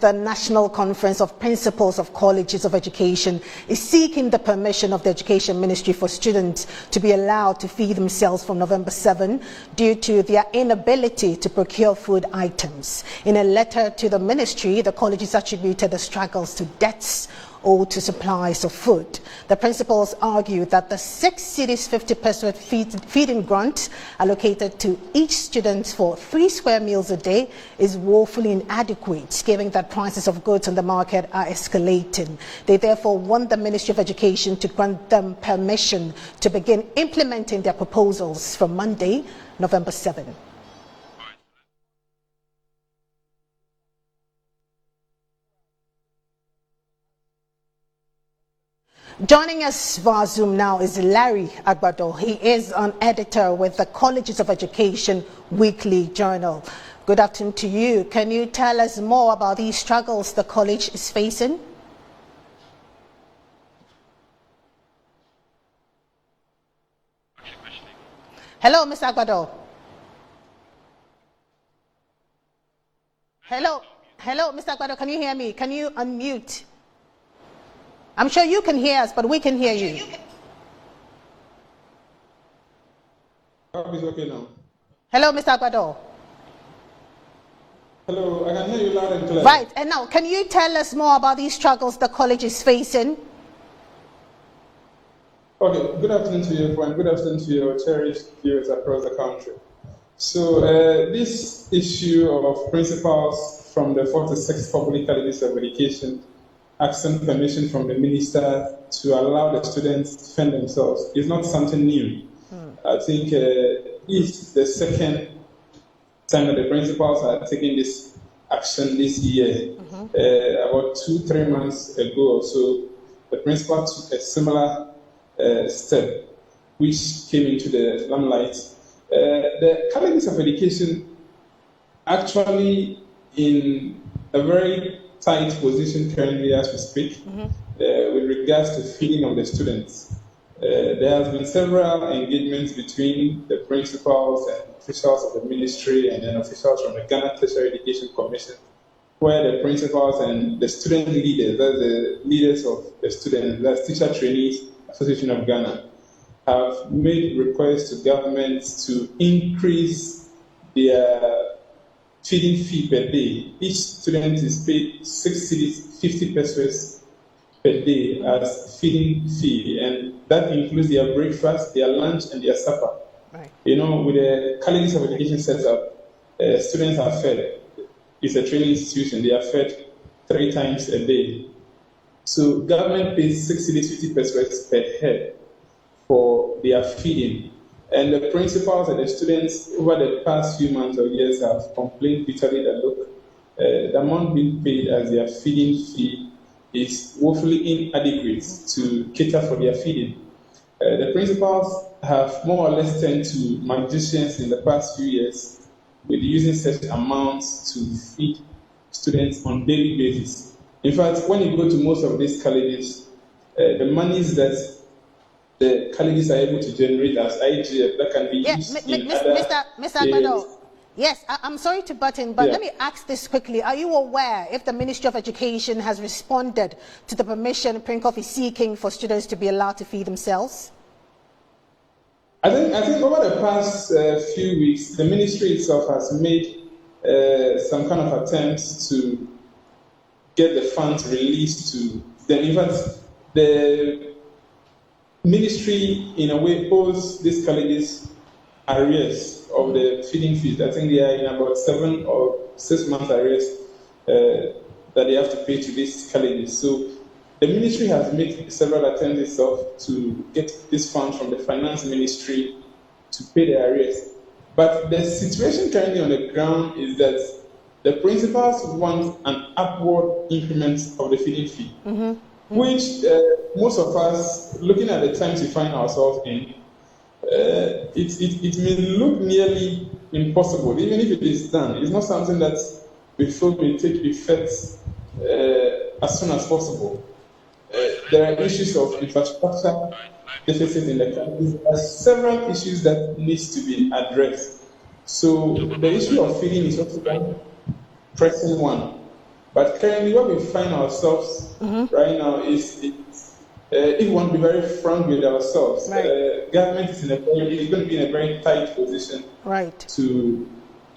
The National Conference of Principals of Colleges of Education is seeking the permission of the Education Ministry for students to be allowed to feed themselves from November 7 due to their inability to procure food items. In a letter to the ministry, the colleges attributed the struggles to debts owed to supplies of food. The principals argue that the 6 cedis 50% feeding grant allocated to each student for 3 square meals a day is woefully inadequate, given that prices of goods on the market are escalating. They therefore want the Ministry of Education to grant them permission to begin implementing their proposals from Monday, November 7. Joining us via Zoom now is Larry Agbado. He is an editor with the Colleges of Education Weekly Journal. Good afternoon to you. Can you tell us more about these struggles the college is facing? Hello, Mr. Agbado. Hello, Mr. Agbado, can you hear me? Can you unmute? I'm sure you can hear us, but we can hear you. It's okay now. Hello, Mr. Agbado. Hello, I can hear you loud and clear. Right, and now, can you tell us more about these struggles the college is facing? Okay, good afternoon to you, everyone. Good afternoon to your cherished viewers across the country. So, this issue of principals from the 46 public colleges of education asking permission from the minister to allow the students to fend themselves is not something new. I think it's the second time that the principals are taking this action this year. About 2-3 months ago or so, the principal took a similar step, which came into the limelight. The colleges of education actually in a very tight position currently as we speak with regards to feeding of the students. There has been several engagements between the principals and officials of the ministry and then officials from the Ghana Tertiary Education Commission, where the principals and the student leaders, that's the leaders of the students, that's Teacher Trainees Association of Ghana, have made requests to governments to increase their feeding fee per day. Each student is paid 6 cedis 50 pesos per day as feeding fee, and that includes their breakfast, their lunch, and their supper. Right. You know, with the colleges of education setup, students are fed. It's a training institution. They are fed 3 times a day. So government pays 6 cedis 50 pesos per head for their feeding. And the principals and the students over the past few months or years have complained bitterly that, look, the amount being paid as their feeding fee is woefully inadequate to cater for their feeding. The principals have more or less turned to magicians in the past few years with using such amounts to feed students on daily basis. In fact, when you go to most of these colleges, the monies that the colleges are able to generate as IGF that can be used in Mr. Agbado, yes, I'm sorry to butt in, but let me ask this quickly. Are you aware if the Ministry of Education has responded to the permission PRINCOF is seeking for students to be allowed to feed themselves? I think over the past few weeks, the ministry itself has made some kind of attempts to get the funds released to them. In fact, the ministry, in a way, owes these colleges arrears of the feeding fees. I think they are in about 7 or 6 months arrears that they have to pay to these colleges. So the ministry has made several attempts itself to get this funds from the finance ministry to pay the arrears. But the situation currently on the ground is that the principals want an upward increment of the feeding fee. Which most of us, looking at the times we find ourselves in, it may look nearly impossible. Even if it is done, it's not something that we feel will take effect as soon as possible. There are issues of infrastructure deficit in the country. There are several issues that needs to be addressed. So the issue of feeding is also one pressing one. But currently, where we find ourselves right now is if we want to be very frank with ourselves, Right. government is going to be in a very tight position. Right. To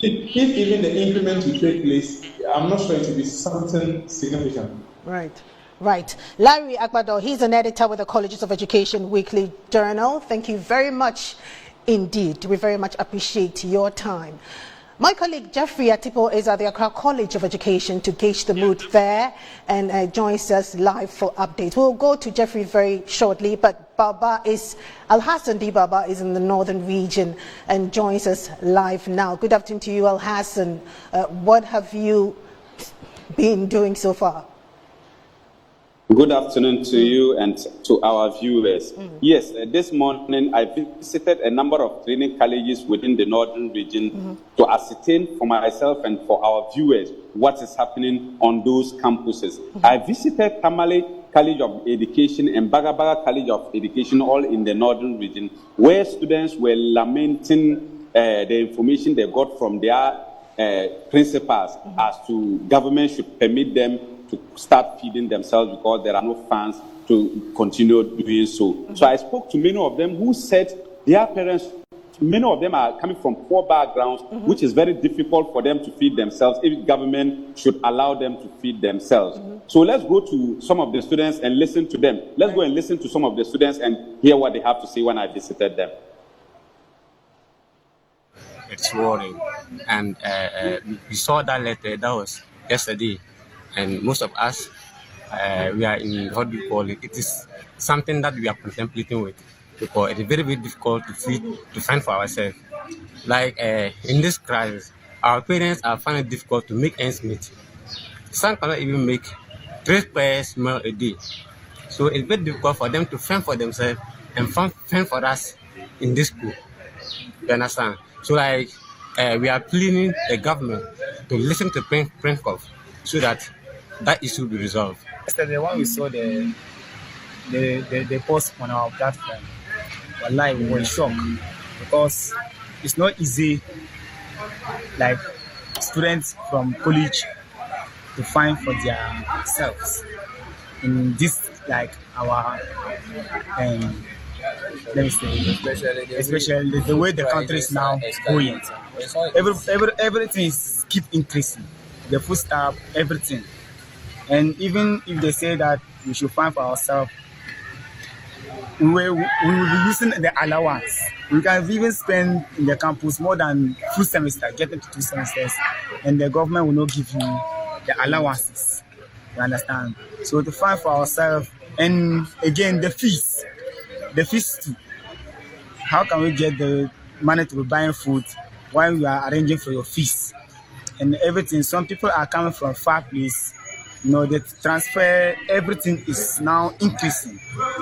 if even the increment will take place, I'm not sure it will be something significant. Right. Right. Larry Agbado, he's an editor with the Colleges of Education Weekly Journal. Thank you very much indeed. We very much appreciate your time. My colleague Jeffrey Atipo is at the Accra College of Education to gauge the mood there and joins us live for updates. We'll go to Jeffrey very shortly, but Al-Hassan D. Baba is in the northern region and joins us live now. Good afternoon to you, Al-Hassan. What have you been doing so far? Good afternoon to you and to our viewers. Yes, this morning I visited a number of training colleges within the northern region to ascertain for myself and for our viewers what is happening on those campuses. I visited Tamale College of Education and Bagabaga College of Education, all in the northern region, where students were lamenting the information they got from their principals as to government should permit them to start feeding themselves because there are no funds to continue doing so. So I spoke to many of them who said their parents, many of them are coming from poor backgrounds, which is very difficult for them to feed themselves if government should allow them to feed themselves. So let's go to some of the students and listen to them. Let's go and listen to some of the students and hear what they have to say when I visited them. It's worrying. And we saw that letter, that was yesterday. And most of us, we are in, what do you call it? It is something that we are contemplating with, because it is very, very difficult to find for ourselves. Like in this crisis, our parents are finding it difficult to make ends meet. Some cannot even make 3 pairs meal a day. So it's very difficult for them to fend for themselves and fend for us in this school. You understand? So like we are pleading the government to listen to Prinkov so that issue will be resolved. Yesterday, when we saw the post on our platform, we were shocked because it's not easy, like students from college to find for themselves in this, like our let me say, especially the way the country is now going. Everything is keep increasing. The food stuff, everything. And even if they say that we should find for ourselves, we will be using the allowance. We can even spend in the campus more than full semester, getting to 2 semesters, and the government will not give you the allowances. You understand? So to find for ourselves, and again the fees too. How can we get the money to be buying food while we are arranging for your fees and everything? Some people are coming from far place. The transfer, everything is now increasing.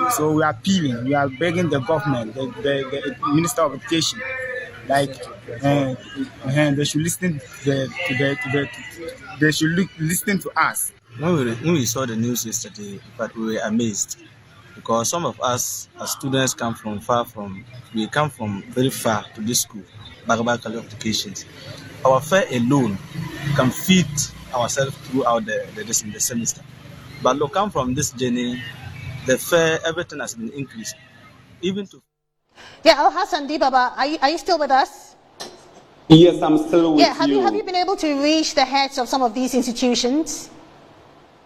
So we are appealing, we are begging the government, the Minister of Education, like they should listen they should listen to us. When we saw the news yesterday, but we were amazed because some of us as students come from very far to this school, Bagabaga College of Education. Our fare alone can feed ourselves throughout the semester. But look, come from this journey, the fare, everything has been increased. Even to Al-Hassan D. Baba, are you still with us? Yes, I'm still with you. Have you been able to reach the heads of some of these institutions?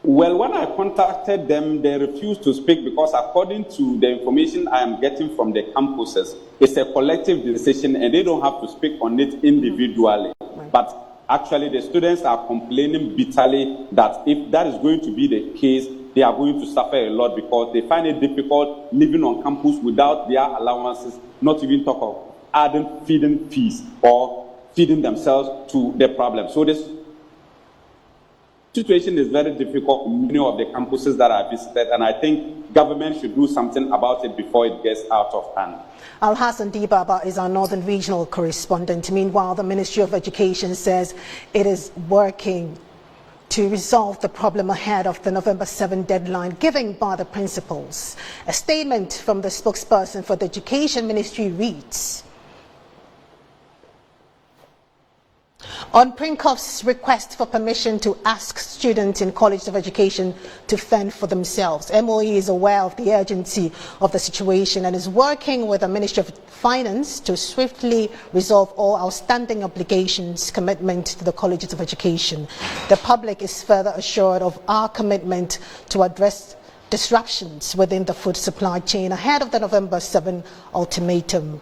Well, when I contacted them, they refused to speak because according to the information I am getting from the campuses, it's a collective decision and they don't have to speak on it individually. But actually, the students are complaining bitterly that if that is going to be the case, they are going to suffer a lot because they find it difficult living on campus without their allowances, not even talk of adding feeding fees or feeding themselves to the problem. So this situation is very difficult in many of the campuses that I visited, and I think government should do something about it before it gets out of hand. Al-Hassan D. Baba is our Northern Regional correspondent. Meanwhile, the Ministry of Education says it is working to resolve the problem ahead of the November 7 deadline given by the principals. A statement from the spokesperson for the Education Ministry reads, On PRINCOF's request for permission to ask students in colleges of education to fend for themselves, MOE is aware of the urgency of the situation and is working with the Ministry of Finance to swiftly resolve all outstanding obligations, commitment to the colleges of education. The public is further assured of our commitment to address disruptions within the food supply chain ahead of the November 7 ultimatum.